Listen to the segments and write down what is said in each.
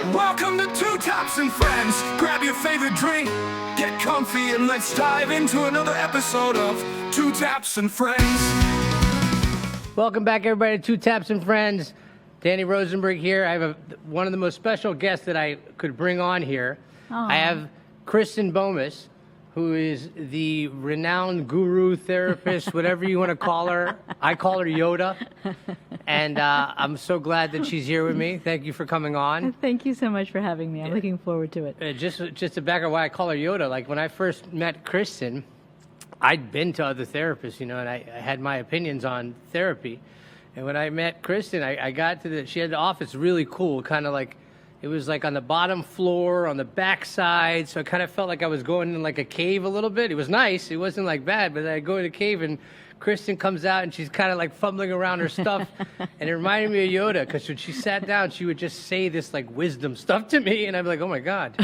Welcome to Two Taps and Friends. Grab your favorite drink, get comfy, and let's dive into another episode of Two Taps and Friends. Welcome back, everybody, to Two Taps and Friends. Daniel Rosenberg here. I have one of the most special guests that I could bring on here. Aww. I have Kristen Bomas, who is the renowned guru, therapist, whatever you want to call her. I call her Yoda. And I'm so glad that she's here with me. Thank you for coming on. Thank you so much for having me. I'm looking forward to it. Just to back up why I call her Yoda, like when I first met Kristen, I'd been to other therapists, and I had my opinions on therapy. And when I met Kristen, I got to she had the office really cool, kind of like, it was like on the bottom floor, on the back side, so I kind of felt like I was going in like a cave a little bit. It was nice, it wasn't like bad, but I go in a cave and Kristen comes out and she's kind of like fumbling around her stuff, and it reminded me of Yoda, because when she sat down, she would just say this like wisdom stuff to me, and I'd be like, oh my God,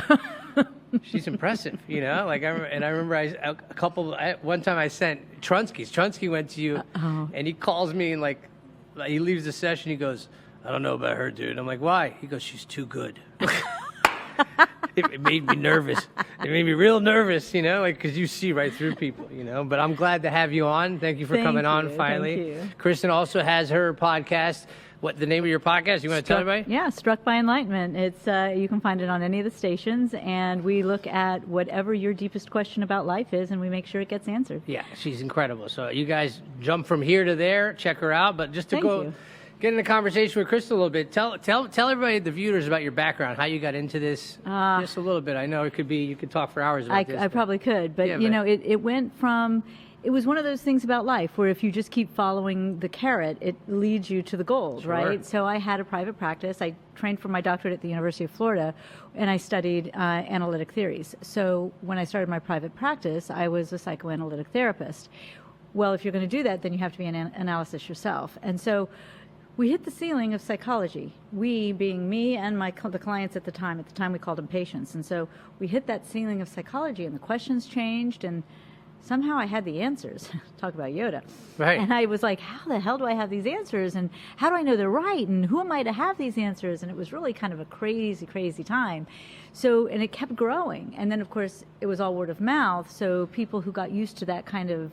she's impressive, Like I remember one time I sent Trunsky went to you, and he calls me and like he leaves the session, he goes, I don't know about her, dude. I'm like, why? He goes, she's too good. It made me nervous. It made me real nervous, because you see right through people, But I'm glad to have you on. Thank you for coming on finally. Thank you. Kristen also has her podcast. What the name of your podcast? You want to tell everybody? Yeah, Struck by Enlightenment. It's you can find it on any of the stations, and we look at whatever your deepest question about life is, and we make sure it gets answered. Yeah, she's incredible. So you guys jump from here to there. Check her out. But just to Thank you. Get in a conversation with Kristen a little bit. Tell everybody, the viewers, about your background, how you got into this, just a little bit. I know you could talk for hours about this. I probably could, but yeah, it went from, it was one of those things about life where if you just keep following the carrot, it leads you to the gold, Sure. right? So I had a private practice. I trained for my doctorate at the University of Florida, and I studied analytic theories. So when I started my private practice, I was a psychoanalytic therapist. Well, if you're going to do that, then you have to be an analyst yourself. And so we hit the ceiling of psychology. We being me and the clients at the time. At the time, we called them patients. And so we hit that ceiling of psychology, and the questions changed, and somehow I had the answers. Talk about Yoda. Right. And I was like, how the hell do I have these answers? And how do I know they're right? And who am I to have these answers? And it was really kind of a crazy, crazy time. So, and it kept growing. And then, of course, it was all word of mouth. So people who got used to that kind of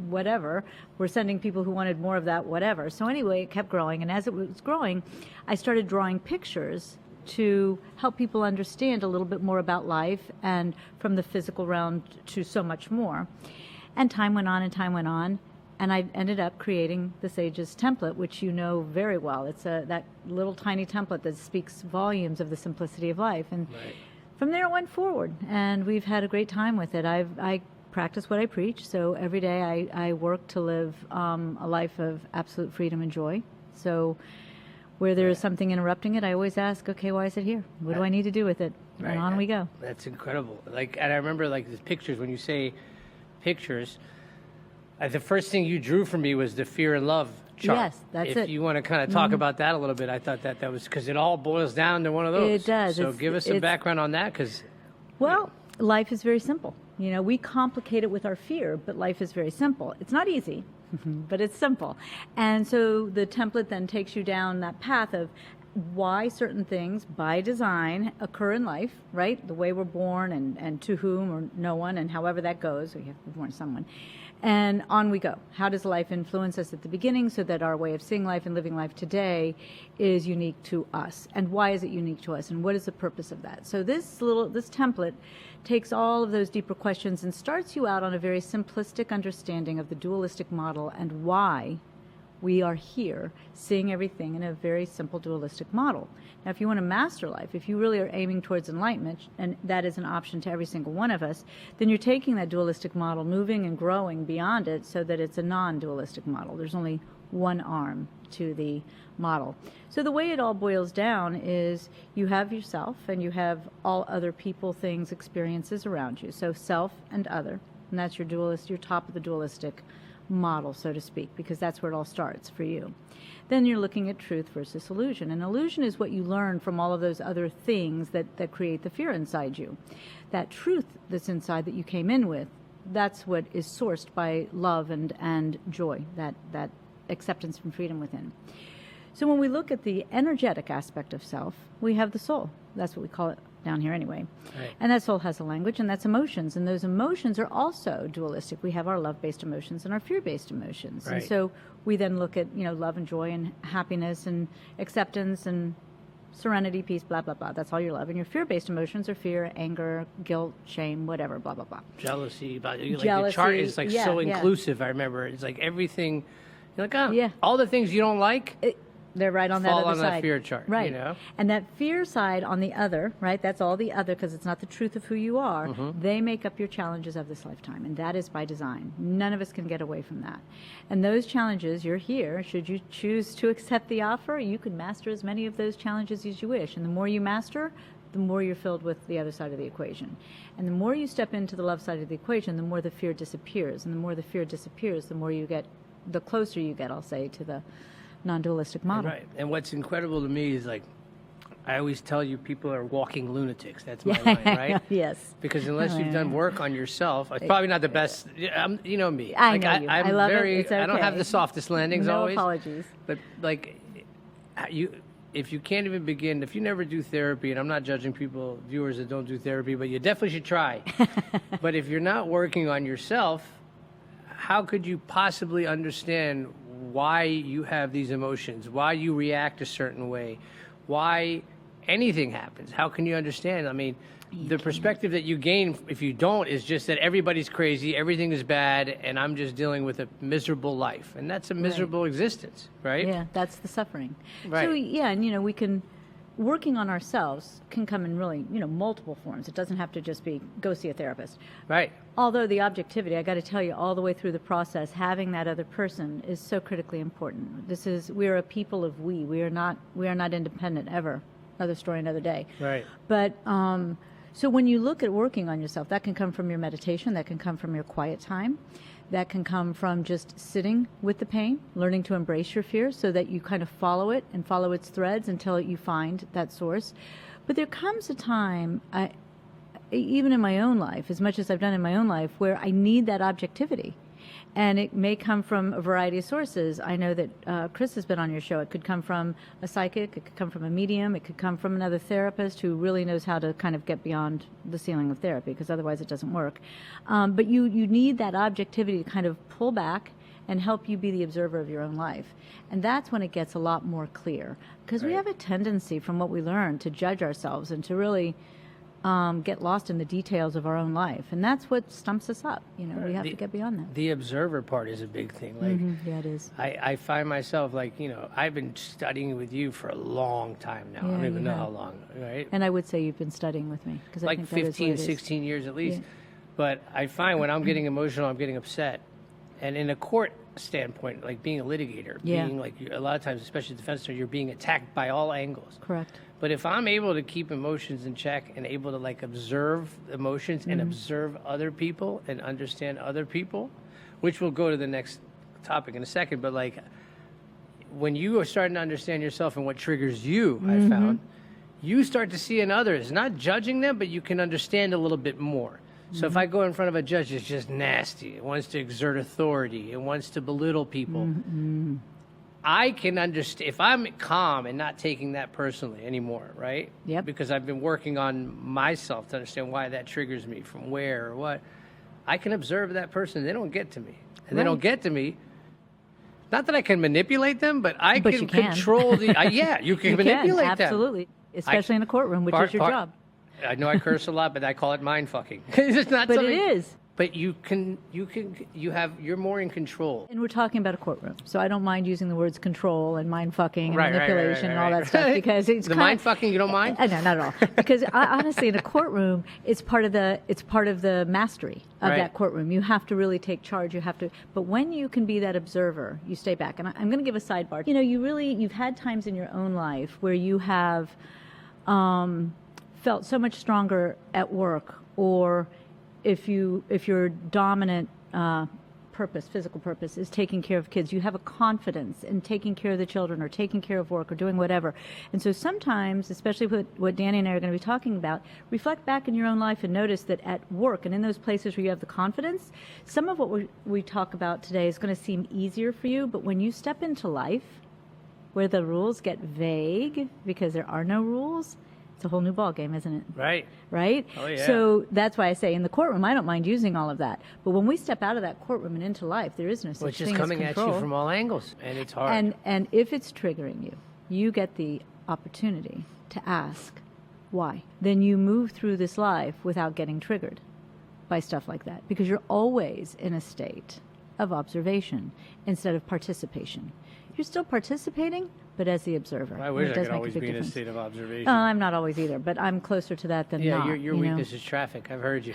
whatever, we're sending people who wanted more of that whatever. So anyway, it kept growing, and as it was growing, I started drawing pictures to help people understand a little bit more about life, and from the physical realm to so much more. And time went on, and I ended up creating the Sage's template, which you know very well. It's that little tiny template that speaks volumes of the simplicity of life. And Right. From there it went forward, and we've had a great time with it. I practice what I preach, so every day I work to live a life of absolute freedom and joy. So where there is something interrupting it, I always ask, okay, why is it here? What do I need to do with it? Right. And on we go. That's incredible. And I remember the pictures, when you say pictures, the first thing you drew for me was the fear and love chart. Yes, that's if it. If you want to kind of talk about that a little bit, I thought that was, because it all boils down to one of those. It does. So give us some background on that, because... Well, life is very simple. We complicate it with our fear, but life is very simple. It's not easy, but it's simple. And so the template then takes you down that path of why certain things, by design, occur in life, right? The way we're born, and to whom or no one, and however that goes. We have to be born to someone. And on we go. How does life influence us at the beginning so that our way of seeing life and living life today is unique to us? And why is it unique to us? And what is the purpose of that? So this template takes all of those deeper questions and starts you out on a very simplistic understanding of the dualistic model and why we are here seeing everything in a very simple dualistic model. Now, if you want to master life, if you really are aiming towards enlightenment, and that is an option to every single one of us, then you're taking that dualistic model, moving and growing beyond it so that it's a non-dualistic model. There's only one arm to the model. So the way it all boils down is you have yourself and you have all other people, things, experiences around you. So self and other, and that's your top of the dualistic model, so to speak, because that's where it all starts for you. Then you're looking at truth versus illusion. And illusion is what you learn from all of those other things that create the fear inside you. That truth that's inside that you came in with, that's what is sourced by love and joy, that acceptance and freedom within. So when we look at the energetic aspect of self, we have the soul. That's what we call it down here anyway. Right. And that soul has a language, and that's emotions. And those emotions are also dualistic. We have our love-based emotions and our fear-based emotions. Right. And so we then look at, love and joy and happiness and acceptance and serenity, peace, blah, blah, blah. That's all your love. And your fear-based emotions are fear, anger, guilt, shame, whatever, blah, blah, blah. Jealousy. The Jealousy, chart is like yeah, so yeah. inclusive. I remember it's like everything. You're like, oh, Yeah. all the things you don't like. They're right on that Fall other on side. that fear chart, right? you know? And that fear side on the other, right? That's all the other, because it's not the truth of who you are. They make up your challenges of this lifetime, and that is by design. None of us can get away from that. And those challenges, you're here. Should you choose to accept the offer, you can master as many of those challenges as you wish. And the more you master, the more you're filled with the other side of the equation. And the more you step into the love side of the equation, the more the fear disappears. And the more the fear disappears, the more you get, the closer you get, I'll say, to the non-dualistic model. Right. And what's incredible to me is like, I always tell you people are walking lunatics. That's my line, right? Yes. Because unless you've done work on yourself, it's probably not the best. You know me. I know you. I'm I love it. very. It's I don't have okay. the softest landings No always. apologies. But like, if you can't even begin, if you never do therapy, and I'm not judging people, viewers that don't do therapy, but you definitely should try. But if you're not working on yourself, how could you possibly understand why you have these emotions, why you react a certain way, why anything happens? How can you understand? I mean, the perspective that you gain if you don't is just that everybody's crazy, everything is bad, and I'm just dealing with a miserable life. And that's a miserable existence, right? Yeah, that's the suffering. Right. So, yeah, and, we can, working on ourselves can come in really, multiple forms. It doesn't have to just be go see a therapist. Right. Although the objectivity, I got to tell you, all the way through the process, having that other person is so critically important. We are a people of we. We are not independent ever. Another story, another day. Right. But so when you look at working on yourself, that can come from your meditation, that can come from your quiet time, that can come from just sitting with the pain, learning to embrace your fear so that you kind of follow it and follow its threads until you find that source. But there comes a time, even in my own life, as much as I've done in my own life, where I need that objectivity. And it may come from a variety of sources. I know that Chris has been on your show. It could come from a psychic. It could come from a medium. It could come from another therapist who really knows how to kind of get beyond the ceiling of therapy, because otherwise it doesn't work. But you need that objectivity to kind of pull back and help you be the observer of your own life. And that's when it gets a lot more clear. Because we have a tendency, from what we learn, to judge ourselves and to really get lost in the details of our own life. And that's what stumps us up. We have to get beyond that. The observer part is a big thing. Like, Yeah, it is. I find myself like, I've been studying with you for a long time now. I Yeah, don't even you know have. how long, right? And I would say you've been studying with me. Because Like I think that is what 15, it is. 16 years at least. Yeah. But I find when I'm getting emotional, I'm getting upset. And in a court standpoint, like being a litigator, Yeah. being like a lot of times, especially defense attorney, you're being attacked by all angles. Correct. But if I'm able to keep emotions in check and able to like observe emotions and observe other people and understand other people, which we'll go to the next topic in a second, but like when you are starting to understand yourself and what triggers you, I found, you start to see in others, not judging them, but you can understand a little bit more. So if I go in front of a judge, it's just nasty. It wants to exert authority. It wants to belittle people. I can understand if I'm calm and not taking that personally anymore, right? Yep. Because I've been working on myself to understand why that triggers me, from where or what. I can observe that person. They don't get to me. And they don't get to me. Not that I can manipulate them, but I But can you can. control the. Yeah, you can manipulate them. Absolutely. Especially in a courtroom, which is your job. I know I curse a lot, but I call it mind fucking. It's not But something, it is. But you're more in control. And we're talking about a courtroom, so I don't mind using the words control and mind fucking and Right, manipulation and all right. that stuff, because it's The mind fucking, you don't mind? No, not at all. Because honestly, in a courtroom, it's part of the mastery of Right. that courtroom. You have to really take charge. You have to. But when you can be that observer, you stay back. And I'm going to give a sidebar. You've had times in your own life where you have felt so much stronger at work, or if your dominant physical purpose is taking care of kids, you have a confidence in taking care of the children or taking care of work or doing whatever. And so sometimes, especially what Danny and I are going to be talking about, reflect back in your own life and notice that at work and in those places where you have the confidence, some of what we talk about today is going to seem easier for you, but when you step into life, where the rules get vague because there are no rules, it's a whole new ballgame, isn't it? Right. Right? Oh, yeah. So that's why I say in the courtroom, I don't mind using all of that. But when we step out of that courtroom and into life, there is no such Which is thing as coming at control. you from all angles, and it's hard. And if it's triggering you, you get the opportunity to ask why. Then you move through this life without getting triggered by stuff like that, because you're always in a state of observation instead of participation. You're still participating, but as the observer. I wish And it I does could make always big be in a difference. state of observation. I'm not always either, but I'm closer to that than Yeah, not. your you know? weakness is traffic. I've heard you.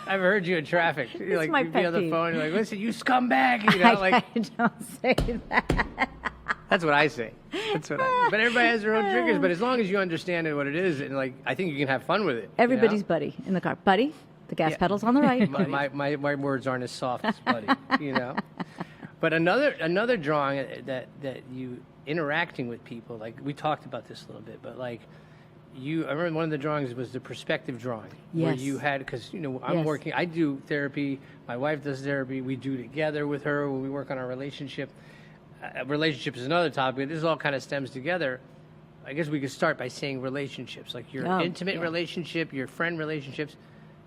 I've heard you in traffic. You're like, my you'd be pet on the peeve. phone. You're like, listen, you scumbag. You know, like I don't say that. that's what I say. That's what I. But everybody has their own triggers. But as long as you understand what it is, and like, I think you can have fun with it. Everybody's buddy in the car. Buddy, the gas Yeah. pedal's on the right. My words aren't as soft as buddy. You know. But another drawing that you interacting with people, like we talked about this a little bit, but like I remember one of the drawings was the perspective drawing, where Yes. you had, because I'm Yes. working, I do therapy, my wife does therapy, we do together with her when we work on our relationship. Relationship is another topic. This all kind of stems together. I guess we could start by saying relationships, like your intimate relationship, your friend relationships.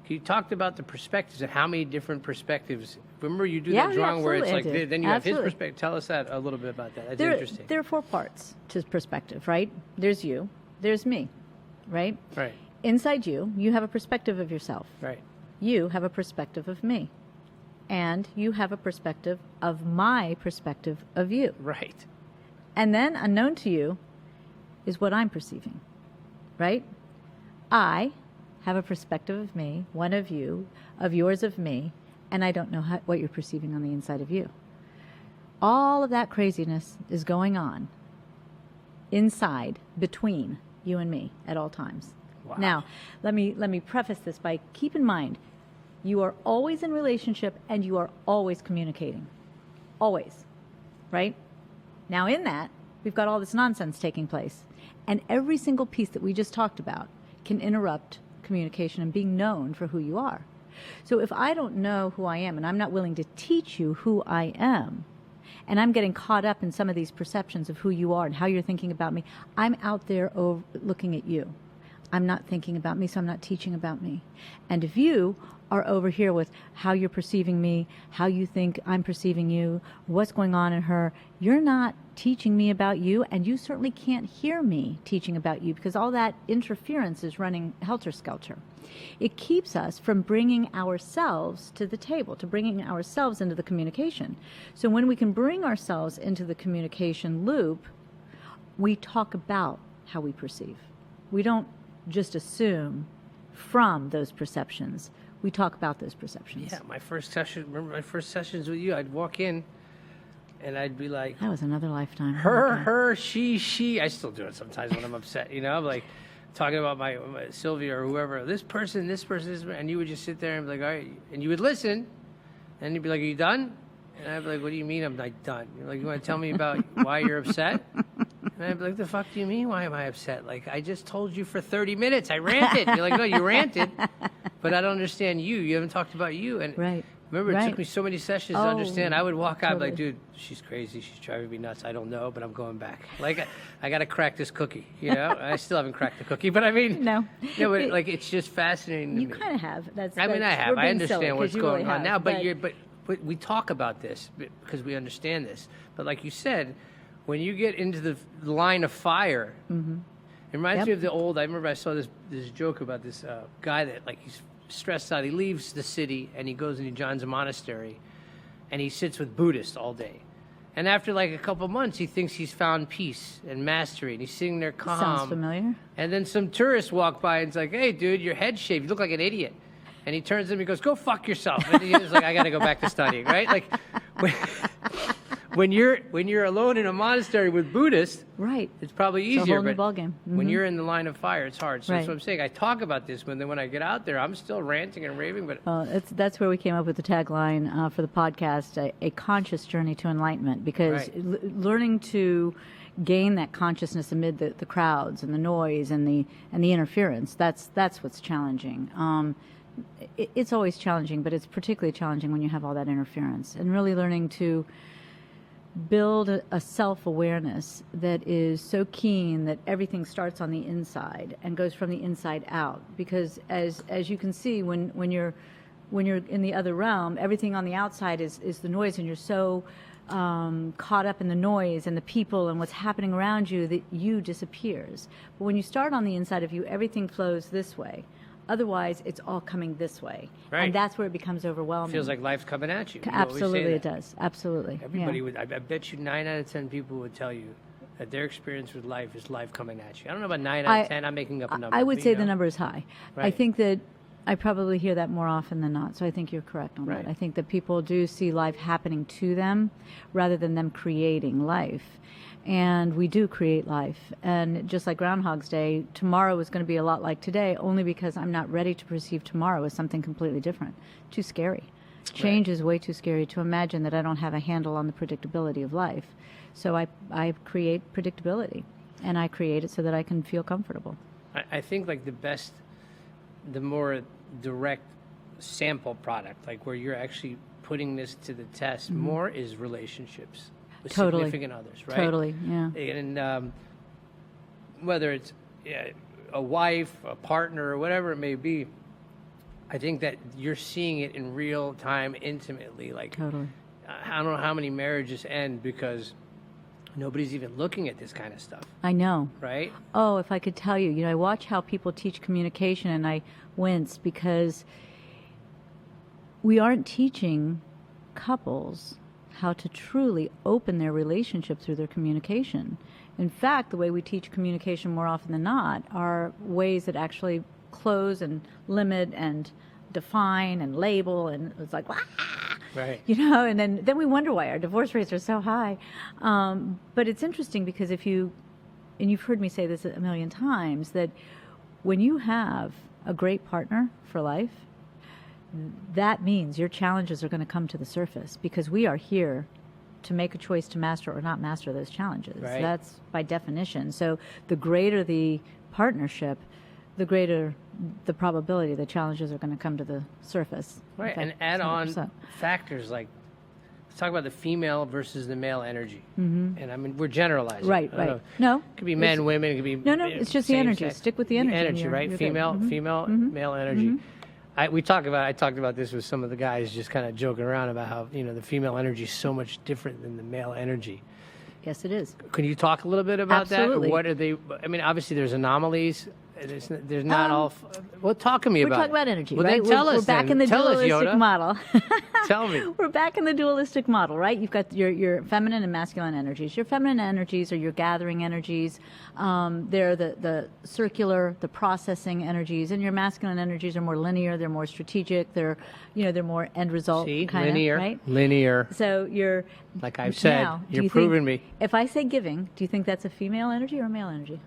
You talked about the perspectives and how many different perspectives. Remember, you do that drawing where it's like, absolutely I did. then you have his Absolutely. perspective. Tell us that a little bit about that. That's interesting. There are 4 parts to perspective, right? There's you, there's me, right? Right, Inside you have a perspective of yourself. right. You have a perspective of me. And you have a perspective of my perspective of you. Right. And then unknown to you is what I'm perceiving, right? I have a perspective of me, one of you, of yours of me, and I don't know what you're perceiving on the inside of you. All of that craziness is going on inside, between you and me at all times. Wow. Now, let me preface this by keep in mind, you are always in relationship and you are always communicating. Always. Right? Now, in that, we've got all this nonsense taking place. And every single piece that we just talked about can interrupt communication and being known for who you are. So if I don't know who I am and I'm not willing to teach you who I am, and I'm getting caught up in some of these perceptions of who you are and how you're thinking about me, I'm out there looking at you. I'm not thinking about me, so I'm not teaching about me. And if you are over here with how you're perceiving me, how you think I'm perceiving you, what's going on in her, you're not teaching me about you, and you certainly can't hear me teaching about you because all that interference is running helter-skelter. It keeps us from bringing ourselves to the table, to bringing ourselves into the communication. So when we can bring ourselves into the communication loop, we talk about how we perceive. We don't just assume from those perceptions. We talk about those perceptions. Yeah, my first session, remember my first sessions with you, I'd walk in and I'd be like, That was another lifetime. her, she. I still do it sometimes when I'm upset, I'm like talking about my Sylvia or whoever, this person, and you would just sit there and be like, all right, and you would listen, and you'd be like, are you done? And I'd be like, what do you mean I'm not done? You're like, you want to tell me about why you're upset? And I'd be like, the fuck do you mean, why am I upset? Like, I just told you for 30 minutes, I ranted. You're like, no, you ranted, but I don't understand you. You haven't talked about you. And Right. remember, it Right. took me so many sessions to Oh, understand. I would walk out totally. like, dude, she's crazy. She's driving me nuts. I don't know, but I'm going back. Like, I got to crack this cookie, I still haven't cracked the cookie, but I mean, No. but like, it's just fascinating to You me. kind of have. I That's, have. we're I being silly understand 'cause what's you going really on have, now, but we talk about this because we understand this. But like you said, when you get into the line of fire, it reminds Yep. me of the old. I remember I saw this joke about this guy that like he's stressed out. He leaves the city and he goes and he joins a monastery, and he sits with Buddhists all day. And after like a couple months, he thinks he's found peace and mastery, and he's sitting there calm. Sounds familiar. And then some tourists walk by and it's like, hey, dude, your head's shaved. You look like an idiot. And he turns to him and goes, go fuck yourself. And he's like, I got to go back to studying, right? Like, when you're alone in a monastery with Buddhists, Right. it's probably It's a easier. whole new But ballgame. when you're in the line of fire, it's hard. So Right. that's what I'm saying. I talk about this when I get out there. I'm still ranting and raving, but That's where we came up with the tagline for the podcast, a conscious journey to enlightenment, because Right. learning to gain that consciousness amid the crowds and the noise and the interference, that's what's challenging. It's always challenging, but it's particularly challenging when you have all that interference, and really learning to build a self-awareness that is so keen that everything starts on the inside and goes from the inside out. Because as you can see, when you're in the other realm, everything on the outside is the noise, and you're so caught up in the noise and the people and what's happening around you that you disappears. But when you start on the inside of you, everything flows this way. Otherwise, it's all coming this way. Right. And that's where it becomes overwhelming. Feels like life's coming at you. You Absolutely, always say it that. does. Absolutely. Everybody yeah. would. I bet you 9 out of 10 people would tell you that their experience with life is life coming at you. I don't know about 9 out of 10. I'm making up a number. I would but, say you the know. number is high. I Right. think that I probably hear that more often than not. So I think you're correct on Right. that. I think that people do see life happening to them rather than them creating life. And we do create life. And just like Groundhog's Day, tomorrow is going to be a lot like today, only because I'm not ready to perceive tomorrow as something completely different. Too scary. Change is way too scary to imagine that I don't have a handle on the predictability of life. So I create predictability, and I create it so that I can feel comfortable. I think like the more direct sample product, like where you're actually putting this to the test more, is relationships with Totally. significant others, right? Totally, yeah. And whether it's a wife, a partner, or whatever it may be, I think that you're seeing it in real time, intimately. Like, Totally. I don't know how many marriages end because nobody's even looking at this kind of stuff, I know. right? Oh, if I could tell you, I watch how people teach communication and I wince because we aren't teaching couples how to truly open their relationship through their communication. In fact, the way we teach communication more often than not are ways that actually close and limit and define and label, and it's like, wah! Right. And then we wonder why our divorce rates are so high. But it's interesting because and you've heard me say this a million times, that when you have a great partner for life, that means your challenges are going to come to the surface, because we are here to make a choice to master or not master those challenges. Right. That's by definition. So the greater the partnership, the greater the probability the challenges are going to come to the surface. Right, In and fact, add on 100%. factors like, let's talk about the female versus the male energy. And I mean, we're generalizing. Right, I don't right. know. No. It could be men, women, it could be... No, it's just the same energy. sex. Stick with the energy. Energy, You're right? good. Female, male energy. I talked about this with some of the guys, just kind of joking around about how, the female energy is so much different than the male energy. Yes, it is. Can you talk a little bit about Absolutely. that? What are they... I mean, obviously there's anomalies. There's not all... Well, talk to me We're about talking it. about energy, Well, right? then tell us We're back then. in the Tell us, dualistic Yoda. model. Tell me. We're back in the dualistic model, right? You've got your feminine and masculine energies. Your feminine energies are your gathering energies. They're the circular, the processing energies, and your masculine energies are more linear. They're more strategic. They're more end result See? kind of, Linear. right? Linear. So you're... Like I've said, Now, do you're you proving think, me. If I say giving, do you think that's a female energy or a male energy?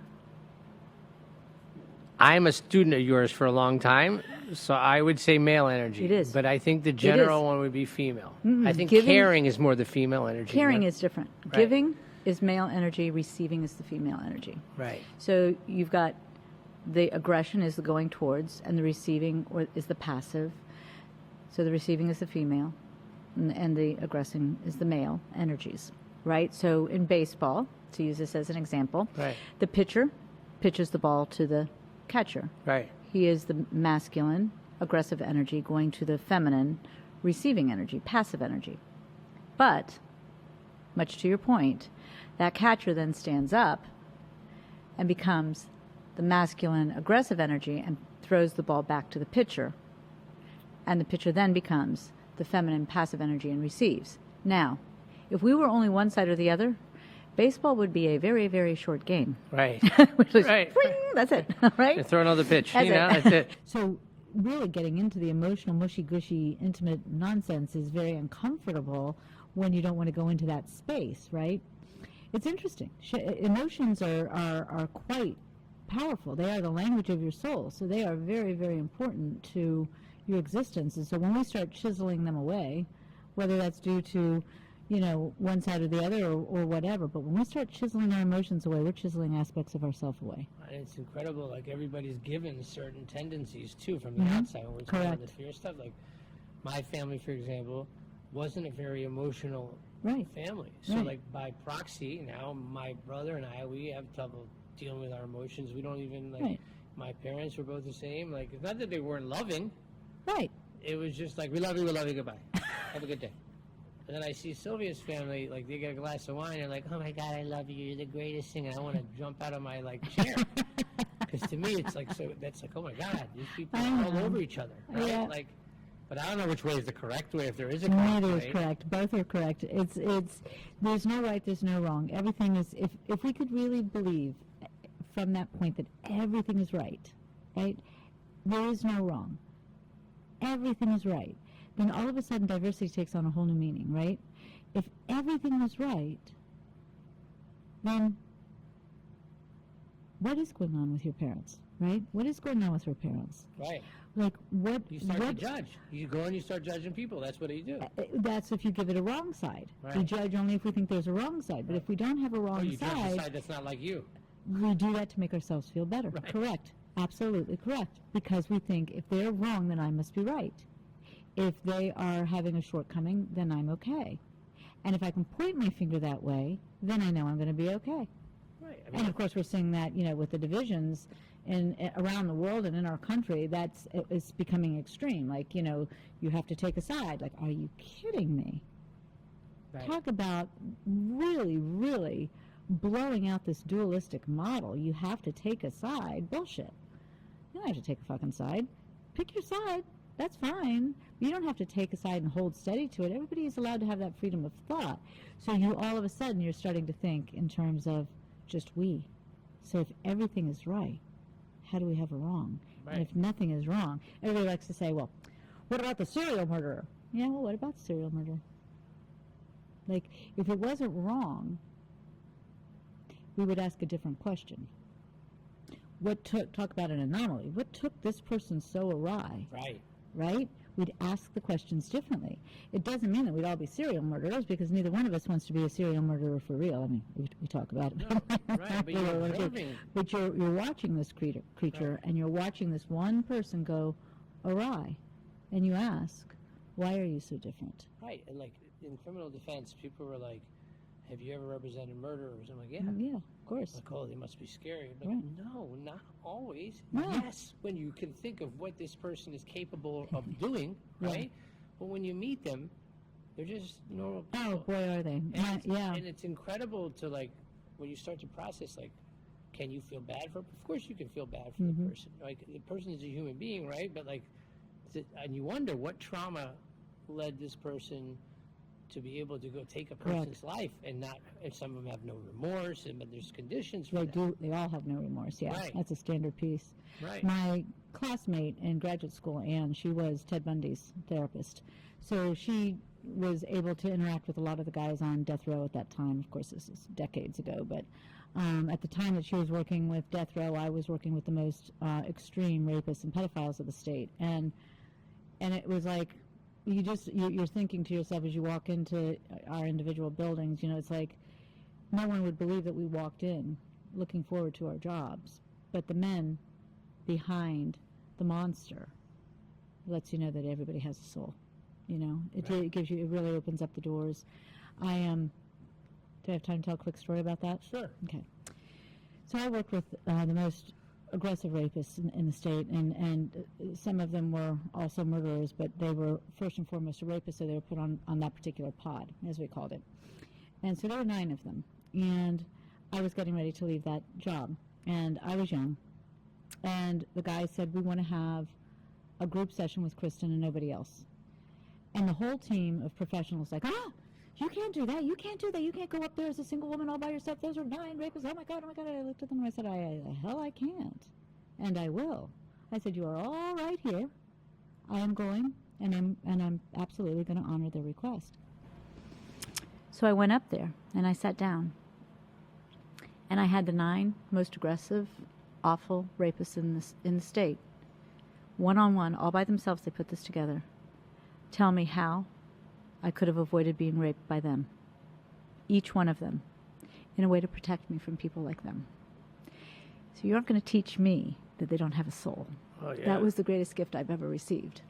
I'm a student of yours for a long time, so I would say male energy. It is. But I think the general one would be female. I think Giving- caring is more the female energy. Caring right? is different. Right. Giving is male energy. Receiving is the female energy. Right. So you've got the aggression is the going towards, and the receiving is the passive. So the receiving is the female, and the aggressing is the male energies, right? So in baseball, to use this as an example, Right. the pitcher pitches the ball to the catcher. Right. He is the masculine, aggressive energy going to the feminine, receiving energy, passive energy. But, much to your point, that catcher then stands up and becomes the masculine, aggressive energy and throws the ball back to the pitcher. And the pitcher then becomes the feminine, passive energy and receives. Now, if we were only one side or the other, baseball would be a very, very short game. Right. Which is, Right. "Ring," that's it, right? And throw another pitch. That's That's it. So really getting into the emotional, mushy-gushy, intimate nonsense is very uncomfortable when you don't want to go into that space, right? It's interesting. Emotions are quite powerful. They are the language of your soul, so they are very, very important to your existence. And so when we start chiseling them away, whether that's due to one side or the other or whatever. But when we start chiseling our emotions away, we're chiseling aspects of ourselves away. And it's incredible, like everybody's given certain tendencies too from the outside when we're talking about the fear stuff. Like my family, for example, wasn't a very emotional Right. family. So Right. like by proxy, now my brother and we have trouble dealing with our emotions. We don't even like. Right. My parents were both the same. Like it's not that they weren't loving. Right. It was just like we love you, goodbye. Have a good day. And then I see Sylvia's family, like they get a glass of wine and like, oh my God, I love you, you're the greatest thing, and I want to jump out of my like chair. Because to me, it's like so. That's like, oh my God, these people are all over each other, right? Yeah. Like, but I don't know which way is the correct way. If there is a correct Neither way. is correct. Both are correct. It's there's no right, there's no wrong. Everything is, if we could really believe from that point that everything is right, there is no wrong. Everything is right. Then all of a sudden diversity takes on a whole new meaning, right? If everything was right, then what is going on with your parents, right? What is going on with your parents? Right. Like what? You start to judge. You go and you start judging people. That's what you do. That's if you give it a wrong side. Right. We judge only if we think there's a wrong side. But if we don't have a wrong You judge the side, side that's not like you. we do that to make ourselves feel better. Right. Correct. Absolutely correct. Because we think if they're wrong, then I must be right. If they are having a shortcoming, then I'm okay. And if I can point my finger that way, then I know I'm going to be okay. Right. I And mean, of course, we're seeing that, with the divisions around the world and in our country, it's becoming extreme. Like, you have to take a side. Like, are you kidding me? right. Talk about really, really blowing out this dualistic model. You have to take a side. Bullshit. You don't have to take a fucking side. Pick your side. That's fine. But you don't have to take a side and hold steady to it. Everybody is allowed to have that freedom of thought. So you all of a sudden you're starting to think in terms of just we. So if everything is right, how do we have a wrong? Right. And if nothing is wrong, everybody likes to say, well, what about the serial murderer? Yeah, well, what about the serial murderer? Like, if it wasn't wrong, we would ask a different question. Talk about an anomaly. What took this person so awry? Right? We'd ask the questions differently. It doesn't mean that we'd all be serial murderers, because neither one of us wants to be a serial murderer for real. I mean, we talk about it. No, right, but you're observing. But you're watching this creature, Right. and you're watching this one person go awry, and you ask, why are you so different? Right. And like in criminal defense, people were like, have you ever represented murderers? I'm like, yeah. Yeah, of course. Like, oh, they must be scary. But Right. no, not always. No. Yes, when you can think of what this person is capable of doing, Yeah. right? But when you meet them, they're just normal people. Oh, boy, are they. Yeah. And it's incredible to, like, when you start to process, like, can you feel bad for? Of course you can feel bad for the person. Like, the person is a human being, right? But, like, and you wonder what trauma led this person to be able to go take a person's life, and not, and some of them have no remorse, but there's conditions for They that. do. They all have no remorse. Yeah, Right. that's a standard piece. Right. My classmate in graduate school, Anne, she was Ted Bundy's therapist, so she was able to interact with a lot of the guys on death row at that time. Of course, this is decades ago, but at the time that she was working with death row, I was working with the most extreme rapists and pedophiles of the state, and it was like, you're thinking to yourself as you walk into our individual buildings, it's like no one would believe that we walked in looking forward to our jobs, but the men behind the monster lets you know that everybody has a soul. It gives you, it really opens up the doors. Do I have time to tell a quick story about that? Sure. Okay. So I worked with the most aggressive rapists in the state, and some of them were also murderers, but they were first and foremost a rapist, so they were put on that particular pod, as we called it. And so there were 9 of them, and I was getting ready to leave that job, and I was young, and the guy said, we want to have a group session with Kristen and nobody else. And the whole team of professionals like, you can't do that, you can't do that, you can't go up there as a single woman all by yourself, those are 9 rapists, oh my God. I looked at them and I said, I can't, and I will. I said, you are all right here, I am going, and I'm absolutely going to honor their request. So I went up there, and I sat down, and I had the 9 most aggressive, awful rapists in the state, one-on-one, all by themselves. They put this together. Tell me how I could have avoided being raped by them, each one of them, in a way to protect me from people like them. So you aren't going to teach me that they don't have a soul. Oh, yeah. That was the greatest gift I've ever received.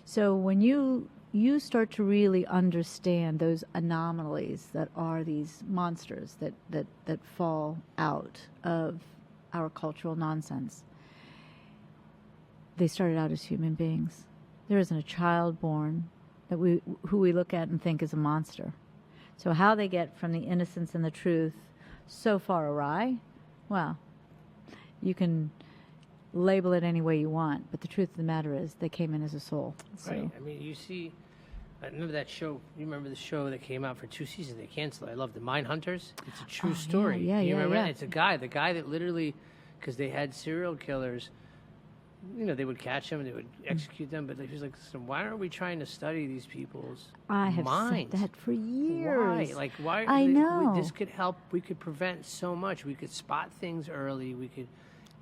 So when you you start to really understand those anomalies that are these monsters that fall out of our cultural nonsense. They started out as human beings. There isn't a child born who we look at and think is a monster. So how they get from the innocence and the truth so far awry, well, you can label it any way you want, but the truth of the matter is they came in as a soul. So. Right. I mean, you see, I remember that show. You remember the show that came out for 2 seasons? They canceled it. I love the Mind Hunters. It's a true story. Yeah, you remember yeah. that? It's the guy that literally, because they had serial killers, they would catch them and they would execute them. But he was like, listen, why aren't we trying to study these people's I have minds? said that for years. Why? Like, why? I know. This could help. We could prevent so much. We could spot things early. We could.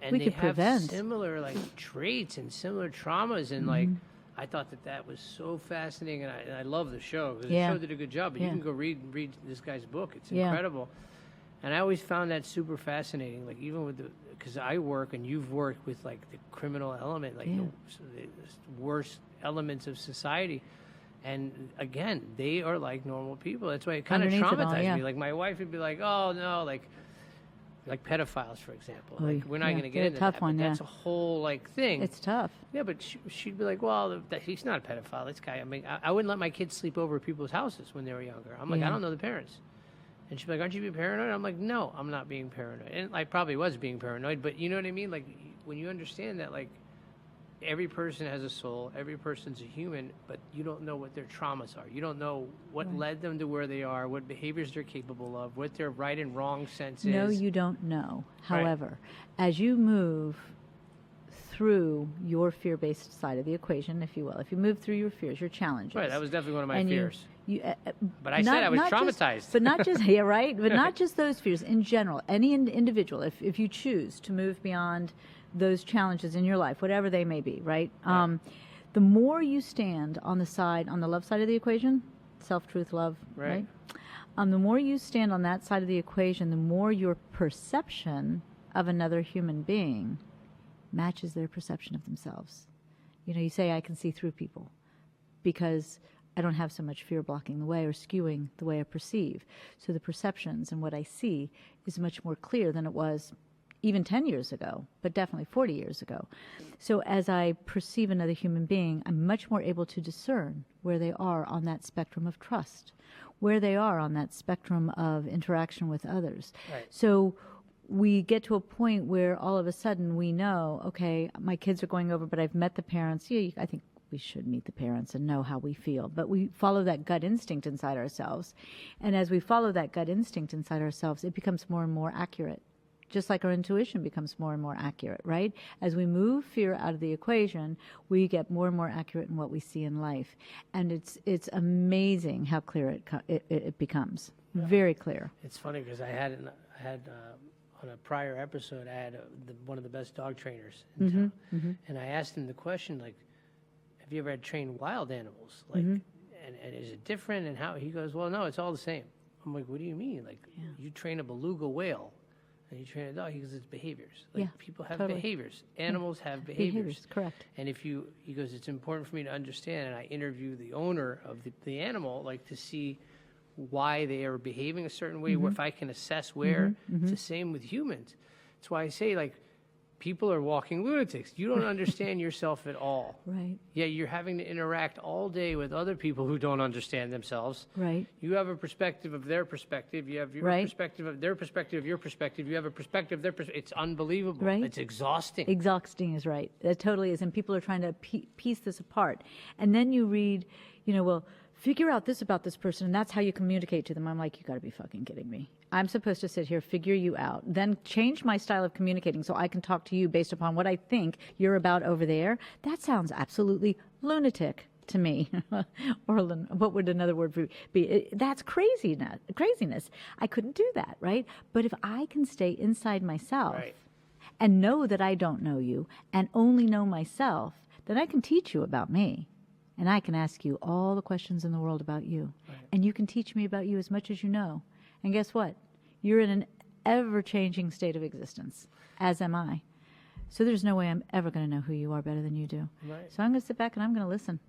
And We they could have prevent. similar traits and similar traumas, and I thought that was so fascinating, and I love the show because Yeah. the show did a good job. But you Yeah. can go read this guy's book; it's Yeah. incredible. And I always found that super fascinating. Like even with because I work and you've worked with like the criminal element, like the worst elements of society. And again, they are like normal people. That's why it kind of Underneath it all, traumatized yeah. me. Like my wife would be like, "Oh no," like pedophiles, for example. Oh, Like we're not yeah. going to get They're a into tough that, one, but that's yeah. a whole thing. It's tough. Yeah, but she'd be like, "Well, he's not a pedophile. This guy." I mean, I wouldn't let my kids sleep over at people's houses when they were younger. I'm like, Yeah. I don't know the parents. And she'd be like, "Aren't you being paranoid?" I'm like, "No, I'm not being paranoid." And I probably was being paranoid, but you know what I mean? Like when you understand that, like every person has a soul, every person's a human, but you don't know what their traumas are. You don't know what led them to where they are, what behaviors they're capable of, what their right and wrong sense No, is. you don't know. Right. However, as you move through your fear-based side of the equation, if you will, if you move through your fears, your challenges. Right, that was definitely one of my and fears. But I not- said I was not just- traumatized. but not just yeah, right. But not just those fears. In general, any individual, if you choose to move beyond those challenges in your life, whatever they may be, right? The more you stand on the love side of the equation, self, truth, love, Right. the more you stand on that side of the equation, the more your perception of another human being matches their perception of themselves. You say, I can see through people because I don't have so much fear blocking the way or skewing the way I perceive. So the perceptions and what I see is much more clear than it was even 10 years ago, but definitely 40 years ago. So as I perceive another human being, I'm much more able to discern where they are on that spectrum of trust, where they are on that spectrum of interaction with others. Right. So we get to a point where all of a sudden we know, okay, my kids are going over, but I've met the parents. Yeah, I think we should meet the parents and know how we feel. But we follow that gut instinct inside ourselves. And as we follow that gut instinct inside ourselves, it becomes more and more accurate. Just like our intuition becomes more and more accurate, right? As we move fear out of the equation, we get more and more accurate in what we see in life. And it's amazing how clear it becomes. Very clear. It's funny because I had on a prior episode, I had one of the best dog trainers in town. And I asked him the question, like, have you ever had trained wild animals? Like, and is it different? And how? He goes, well, no, it's all the same. I'm like, what do you mean? Like, you train a beluga whale and you train a dog. He goes, it's behaviors. Like, people have totally. behaviors. Animals have behaviors. Correct. And he goes, it's important for me to understand. And I interview the owner of the animal, like, to see why they are behaving a certain way, if I can assess where. It's the same with humans. That's why I say, like, people are walking lunatics. You don't understand yourself at all. Right. Yeah, you're having to interact all day with other people who don't understand themselves. Right. You have a perspective of their perspective. You have your Right. perspective of their perspective of your perspective. You have a perspective of their perspective. It's unbelievable. Right. It's exhausting. Exhausting is right. That totally is. And people are trying to piece this apart. And then you read, well, figure out this about this person, and that's how you communicate to them. I'm like, you got to be fucking kidding me. I'm supposed to sit here, figure you out, then change my style of communicating so I can talk to you based upon what I think you're about over there. That sounds absolutely lunatic to me. Or what would another word be? That's craziness. I couldn't do that, right? But if I can stay inside myself Right. and know that I don't know you and only know myself, then I can teach you about me. And I can ask you all the questions in the world about you. Right. And you can teach me about you as much as you know. And guess what? You're in an ever-changing state of existence, as am I. So there's no way I'm ever going to know who you are better than you do. Right. So I'm going to sit back and I'm going to listen.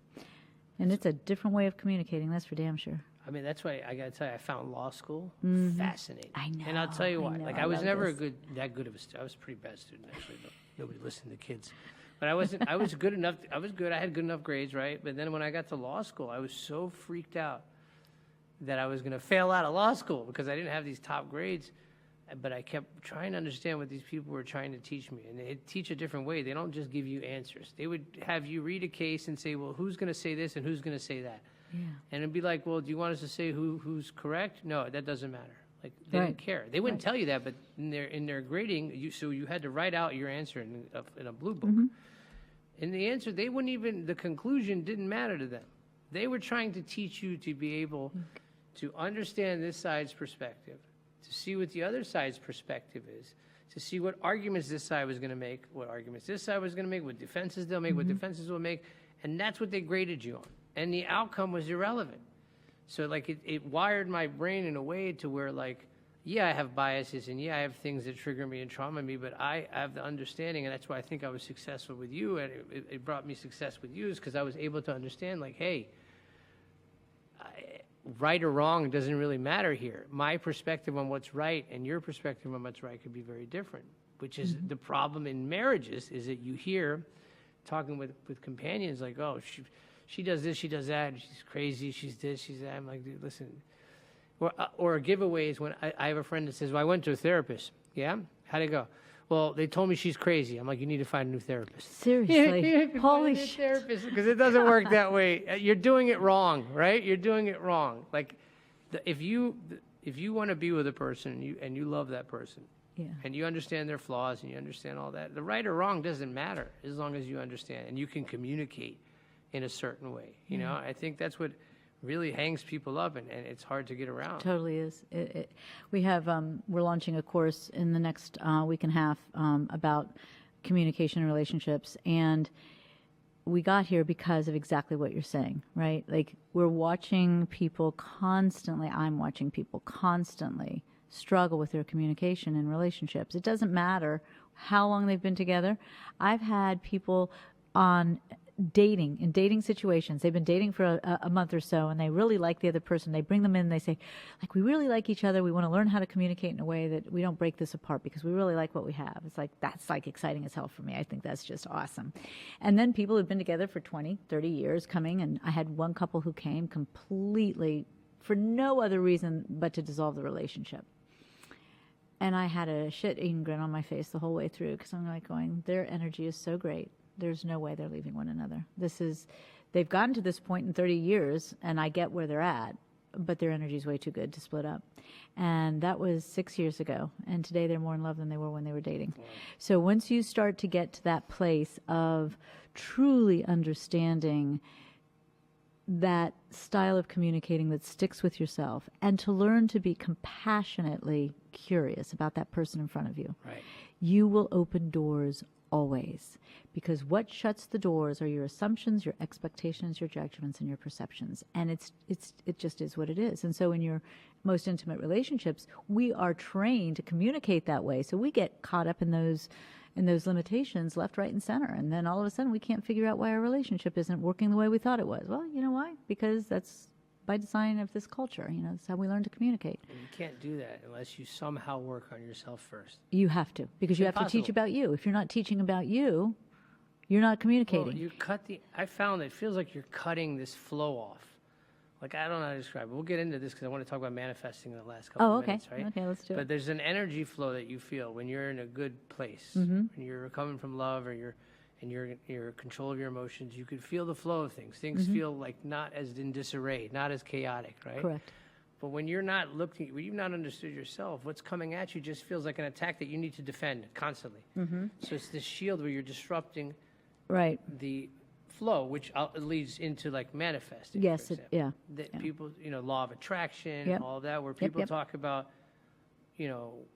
And it's a different way of communicating, that's for damn sure. I mean, that's why I got to tell you, I found law school fascinating. I know. And I'll tell you why. Like, I was love never this. that good of a student. I was a pretty bad student, actually, but nobody listened to kids. But I was good enough. I was good. I had good enough grades, right? But then when I got to law school, I was so freaked out that I was going to fail out of law school because I didn't have these top grades. But I kept trying to understand what these people were trying to teach me. And they teach a different way. They don't just give you answers. They would have you read a case and say, well, who's going to say this and who's going to say that? Yeah. And it'd be like, well, do you want us to say who's correct? No, that doesn't matter. Like, they Right. didn't care. They wouldn't tell you that, but in their grading, so you had to write out your answer in a blue book. And the answer, the conclusion didn't matter to them. They were trying to teach you to be able to understand this side's perspective, to see what the other side's perspective is, to see what arguments this side was going to make, what arguments this side was going to make, what defenses they'll make, what defenses will make, and that's what they graded you on. And the outcome was irrelevant. So, like, it wired my brain in a way to where, like, yeah, I have biases, and yeah, I have things that trigger me and trauma me, but I have the understanding, and that's why I think I was successful with you, and it brought me success with you, is because I was able to understand, like, hey, right or wrong doesn't really matter here. My perspective on what's right and your perspective on what's right could be very different, which is the problem in marriages, is that you hear, talking with companions, like, oh, she does this, she does that, she's crazy, she's this, she's that. I'm like, dude, listen. Or giveaways when I have a friend that says, well, I went to a therapist. Yeah? How'd it go? Well, they told me she's crazy. I'm like, you need to find a new therapist. Seriously. Holy shit. Therapist, because it doesn't work that way. You're doing it wrong, right? You're doing it wrong. Like, if you want to be with a person and you love that person, Yeah. and you understand their flaws and you understand all that, the right or wrong doesn't matter as long as you understand and you can communicate in a certain way. You know, I think that's what really hangs people up, and it's hard to get around. Totally is. We have we're launching a course in the next week and a half about communication and relationships, and we got here because of exactly what you're saying, right? Like, we're watching people constantly. I'm watching people constantly struggle with their communication and relationships. It doesn't matter how long they've been together. I've had people in dating situations. They've been dating for a month or so, and they really like the other person. They bring them in, and they say, like, we really like each other. We want to learn how to communicate in a way that we don't break this apart because we really like what we have. It's like, that's like exciting as hell for me. I think that's just awesome. And then people who've been together for 20, 30 years coming, and I had one couple who came completely for no other reason but to dissolve the relationship. And I had a shit-eating grin on my face the whole way through, because I'm like going, their energy is so great. There's no way they're leaving one another. They've gotten to this point in 30 years, and I get where they're at, but their energy is way too good to split up. And that was 6 years ago. And today they're more in love than they were when they were dating. Wow. So once you start to get to that place of truly understanding that style of communicating that sticks with yourself, and to learn to be compassionately curious about that person in front of you, right, you will open doors always. Because what shuts the doors are your assumptions, your expectations, your judgments, and your perceptions. And it just is what it is. And so in your most intimate relationships, we are trained to communicate that way. So we get caught up in those limitations left, right, and center. And then all of a sudden we can't figure out why our relationship isn't working the way we thought it was. Well, you know why? Because that's by design of this culture. You know, that's how we learn to communicate. And you can't do that unless you somehow work on yourself first. You have to, because you have to teach about you. If you're not teaching about you, you're not communicating. Well, I found it feels like you're cutting this flow off. Like, I don't know how to describe it. We'll get into this because I want to talk about manifesting in the last couple of minutes, right? Okay, let's do it. But there's an energy flow that you feel when you're in a good place, when you're coming from love, or you're in control of your emotions. You could feel the flow of things. Things feel like not as in disarray, not as chaotic, right? Correct. But when you're not looking, when you've not understood yourself, what's coming at you just feels like an attack that you need to defend constantly. So it's this shield where you're disrupting the flow, which leads into like manifesting. Yes, People, law of attraction, all of that, where people talk about,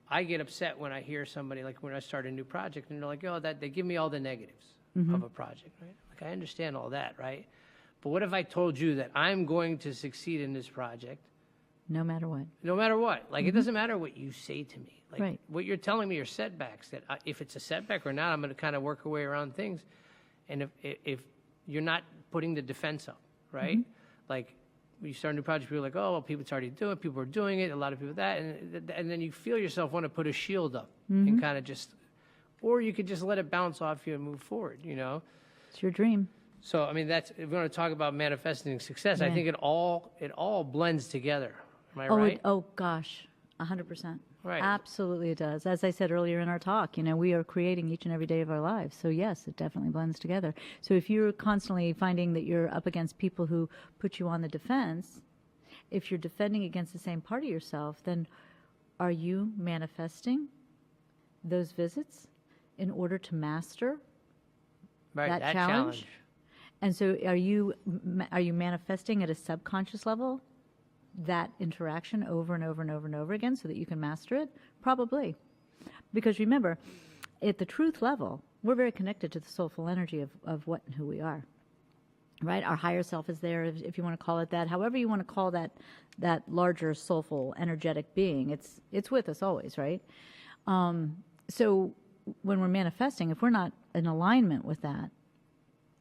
I get upset when I hear somebody, like when I start a new project, and they're like, oh, that they give me all the negatives of a project, right? Like, I understand all that, right? But what if I told you that I'm going to succeed in this project? No matter what. No matter what. Like, it doesn't matter what you say to me. Like, what you're telling me are setbacks, that if it's a setback or not, I'm going to kind of work a way around things. And if you're not putting the defense up, right? Like, when you start a new project, people are like, oh, well, people are doing it, a lot of people that, and then you feel yourself want to put a shield up and kind of just, or you could just let it bounce off you and move forward, you know? It's your dream. So, I mean, that's, if we want to talk about manifesting success, I think it all blends together. Am I right? Oh gosh, 100%. Right. Absolutely it does. As I said earlier in our talk, you know, we are creating each and every day of our lives. So yes, it definitely blends together. So if you're constantly finding that you're up against people who put you on the defense, if you're defending against the same part of yourself, then are you manifesting those visits in order to master that challenge? And so are you manifesting at a subconscious level that interaction over and over and over and over again so that you can master it? Probably. Because remember, at the truth level, we're very connected to the soulful energy of what and who we are. Right? Our higher self is there, if you want to call it that. However you want to call that larger soulful energetic being, it's with us always, right? So when we're manifesting, if we're not in alignment with that,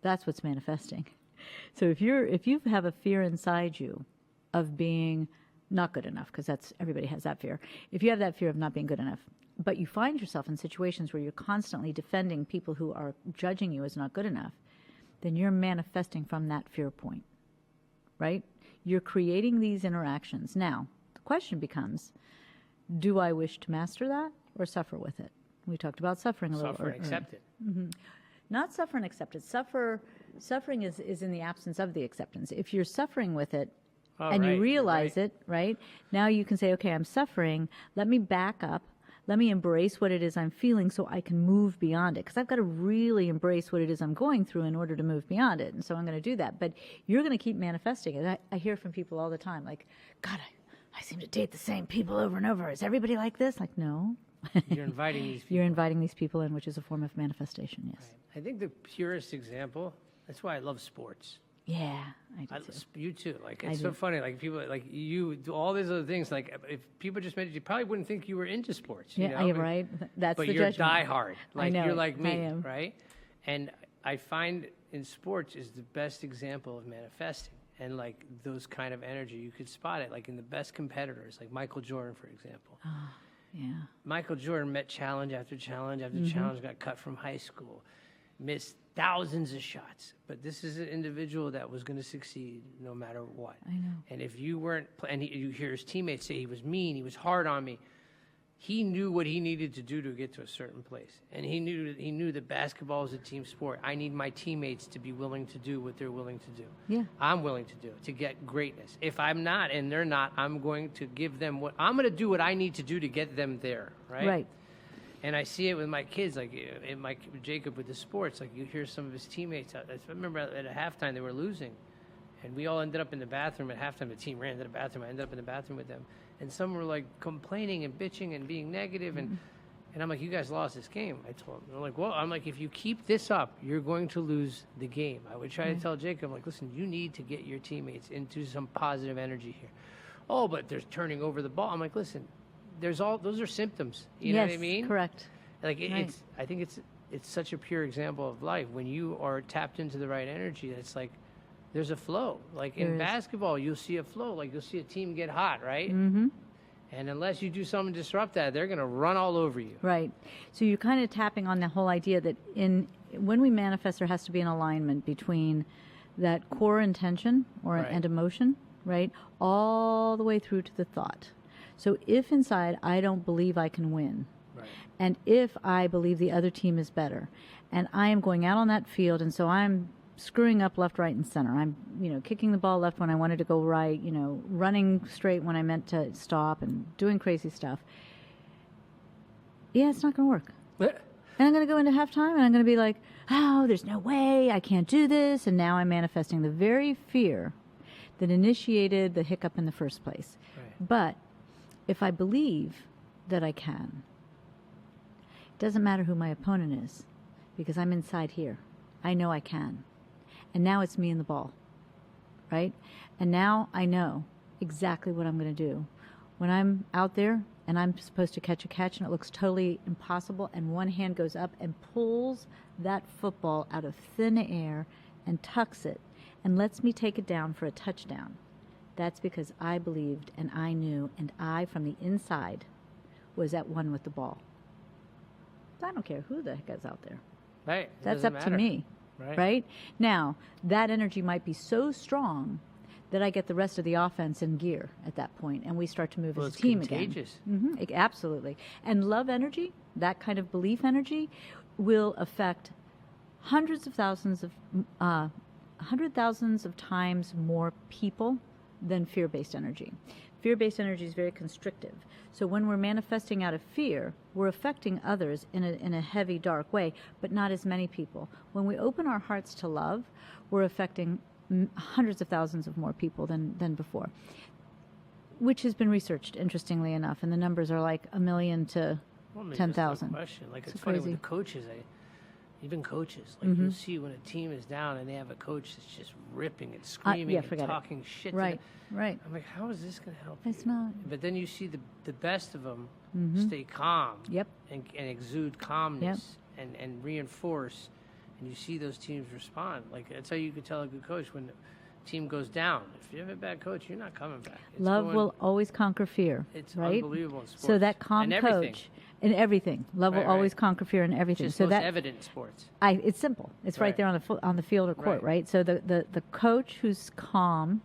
that's what's manifesting. So if you have a fear inside you of being not good enough, because everybody has that fear. If you have that fear of not being good enough, but you find yourself in situations where you're constantly defending people who are judging you as not good enough, then you're manifesting from that fear point, right? You're creating these interactions. Now, the question becomes, do I wish to master that or suffer with it? We talked about suffering a little. Suffer and accept it. Not suffer and accept it. Suffering is in the absence of the acceptance. If you're suffering with it, and you realize it, right? Now you can say, okay, I'm suffering. Let me back up. Let me embrace what it is I'm feeling so I can move beyond it. Because I've got to really embrace what it is I'm going through in order to move beyond it. And so I'm going to do that. But you're going to keep manifesting it. I hear from people all the time, like, God, I seem to date the same people over and over. Is everybody like this? Like, no. You're inviting these people. You're inviting these people in, which is a form of manifestation, yes. Right. I think the purest example, that's why I love sports. Yeah, I do too. You too. Like, it's so funny. Like, people, like, you do all these other things. Like, if people just met you, probably wouldn't think you were into sports. You know? Yeah, right. That's but the you're judgment. diehard. Like, I know, you're like me, I am. right? And I find in sports is the best example of manifesting. And, like, those kind of energy, you could spot it, like, in the best competitors, like Michael Jordan, for example. Yeah. Michael Jordan met challenge after challenge after challenge, got cut from high school, missed thousands of shots. But this is an individual that was going to succeed no matter what. I know. And if you weren't, and you hear his teammates say he was mean, he was hard on me. He knew what he needed to do to get to a certain place. And he knew that basketball is a team sport. I need my teammates to be willing to do what they're willing to do. Yeah. I'm willing to do to get greatness. If I'm not and they're not, I'm going to give them I'm going to do what I need to do to get them there, right? Right. And I see it with my kids, like Jacob with the sports. Like, you hear some of his teammates. I remember at a halftime they were losing, and we all ended up in the bathroom at halftime. The team ran to the bathroom. I ended up in the bathroom with them, and some were like complaining and bitching and being negative, and I'm like, you guys lost this game. I told them. They're like, well, I'm like, if you keep this up, you're going to lose the game. I would try to tell Jacob, I'm like, listen, you need to get your teammates into some positive energy here. Oh, but there's turning over the ball. I'm like, listen. Those are symptoms. You know what I mean? Correct. Like, Right. I think it's such a pure example of life. When you are tapped into the right energy, it's like there's a flow. Like, in basketball, you'll see a flow. Like, you'll see a team get hot, right? Mm-hmm. And unless you do something to disrupt that, they're going to run all over you. Right. So you're kind of tapping on the whole idea that when we manifest, there has to be an alignment between that core intention and emotion, right, all the way through to the thought. So if inside I don't believe I can win, and if I believe the other team is better, and I am going out on that field, and so I'm screwing up left, right, and center. I'm, kicking the ball left when I wanted to go right, running straight when I meant to stop, and doing crazy stuff. Yeah, it's not going to work. And I'm going to go into halftime, and I'm going to be like, oh, there's no way, I can't do this. And now I'm manifesting the very fear that initiated the hiccup in the first place. Right. But if I believe that I can, it doesn't matter who my opponent is, because I'm inside here. I know I can. And now it's me and the ball, right? And now I know exactly what I'm going to do. When I'm out there and I'm supposed to catch a catch and it looks totally impossible, and one hand goes up and pulls that football out of thin air and tucks it, and lets me take it down for a touchdown, that's because I believed and I knew and I, from the inside, was at one with the ball. I don't care who the heck is out there. Right. It That's doesn't up to matter. me. Right? Now, that energy might be so strong that I get the rest of the offense in gear at that point, and we start to move Well, as a it's team contagious. again. Absolutely. And love energy, that kind of belief energy, will affect hundreds of thousands of times more people than fear-based energy. Fear-based energy is very constrictive. So when we're manifesting out of fear, we're affecting others in a heavy, dark way, but not as many people. When we open our hearts to love, we're affecting hundreds of thousands of more people than before, which has been researched, interestingly enough, and the numbers are like 1 million to Well, maybe 10,000. that's no question. Like, it's It's funny crazy. with the coaches. Even coaches, like you'll see when a team is down and they have a coach that's just ripping and screaming and forget it. talking shit. Right, to right. I'm like, how is this going to help? It's you? not. But then you see the best of them stay calm. Yep. And exude calmness and reinforce, and you see those teams respond. Like, that's how you could tell a good coach when the team goes down. If you have a bad coach, you're not coming back. Love will always conquer fear. It's right? unbelievable in sports. So that calm and everything. coach in everything, love Right, will always right. conquer fear in everything. Just So most that evident in sports. it's simple. It's right Right. there on the field or court, Right. right? So the coach who's calm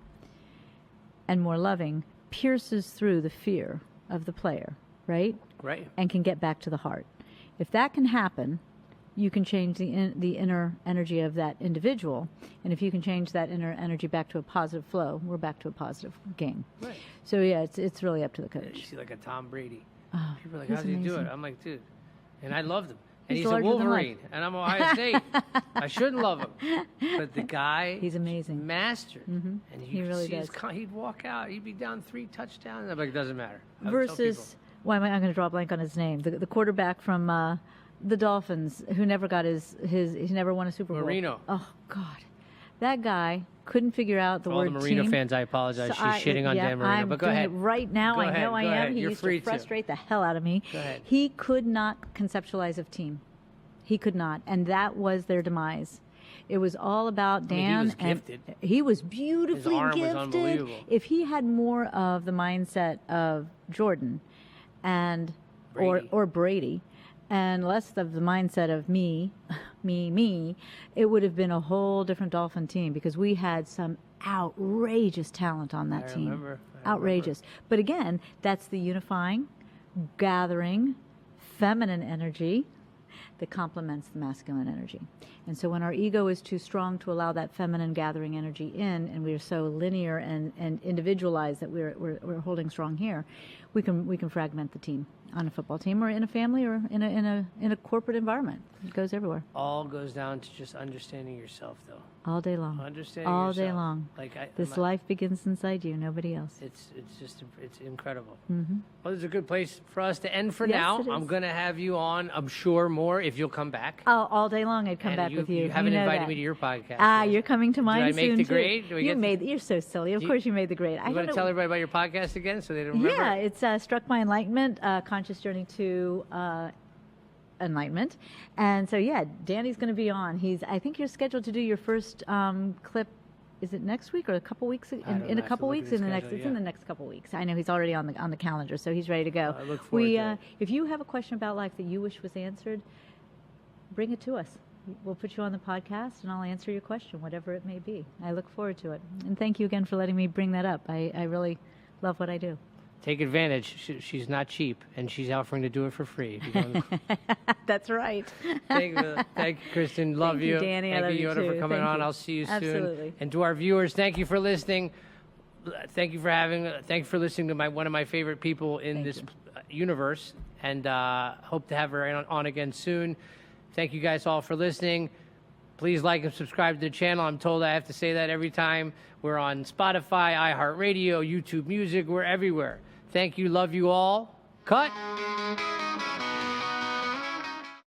and more loving pierces through the fear of the player, right? Right. And can get back to the heart. If that can happen, you can change the inner energy of that individual, and if you can change that inner energy back to a positive flow, we're back to a positive game. Right. So yeah, it's really up to the You coach. see like a Tom Brady. Oh, People are like, he's how does he do it? amazing. I'm like, dude. And I loved him. And He's he's a larger than life. Wolverine. And I'm Ohio State. I shouldn't love him. But the guy, He's amazing. mastered. And He you really see does. he'd walk out. He'd be down 3 touchdowns. I'm like, it doesn't matter. I would tell Versus, I'm going to draw a blank on his name. The quarterback from the Dolphins who never got he never won a Super Bowl. Marino. Oh God, that guy couldn't figure out the all word the Marino team. fans, I apologize. So She's shitting on Dan Marino. I'm But go doing ahead. it right now. Go I ahead, know I go am. ahead. He You're used free to to. frustrate the hell out of me. Go ahead. He could not conceptualize of team. He could not, and that was their demise. It was all about I mean, he Dan, was gifted. and he was beautifully His arm was gifted. unbelievable. If he had more of the mindset of Jordan, and Brady. or Brady, and less of the mindset of me, it would have been a whole different Dolphin team because we had some outrageous talent on that I team. remember. Outrageous. But again, that's the unifying, gathering, feminine energy that complements the masculine energy. And so when our ego is too strong to allow that feminine gathering energy in, and we are so linear and individualized that we're holding strong here, we can fragment the team on a football team or in a family or in a corporate environment. It goes everywhere. All goes down to just understanding yourself, though. All day long. Understanding All yourself. day long. Like This life begins inside you, nobody else. It's incredible. Mm-hmm. Well, it's a good place for us to end for Yes, now. it is. I'm going to have you on, I'm sure, more if you'll come back. Oh, all day long I'd come And back with you. You haven't know invited that. me to your podcast. Ah, yet. you're coming to mine I soon make the too. grade? Do we get to- You're so silly. Of Do you- course you made the grade. You want to tell everybody about your podcast again so they don't remember? Yeah, it's Struck by Enlightenment, Conscious Journey to Enlightenment. And so, yeah, Danny's going to be on. I think you're scheduled to do your first clip. Is it next week or a couple weeks? don't In know. a I have to couple look at weeks? the In the next? schedule, It's in yeah. the next couple weeks. I know he's already on the calendar, so he's ready to go. I look forward to it. If you have a question about life that you wish was answered, bring it to us. We'll put you on the podcast, and I'll answer your question, whatever it may be. I look forward to it. And thank you again for letting me bring that up. I really love what I do. Take advantage. She's not cheap, and she's offering to do it for free. If you don't- That's right. thank you, Kristen. Love Thank you, Danny. I Thank love you, you Yoda, for too. coming Thank on. you. I'll see you soon. Absolutely. And to our viewers, thank you for listening. Thank you for listening to one of my favorite people in Thank this you. universe, and hope to have her on again soon. Thank you guys all for listening. Please like and subscribe to the channel. I'm told I have to say that every time. We're on Spotify, iHeartRadio, YouTube Music. We're everywhere. Thank you. Love you all. Cut.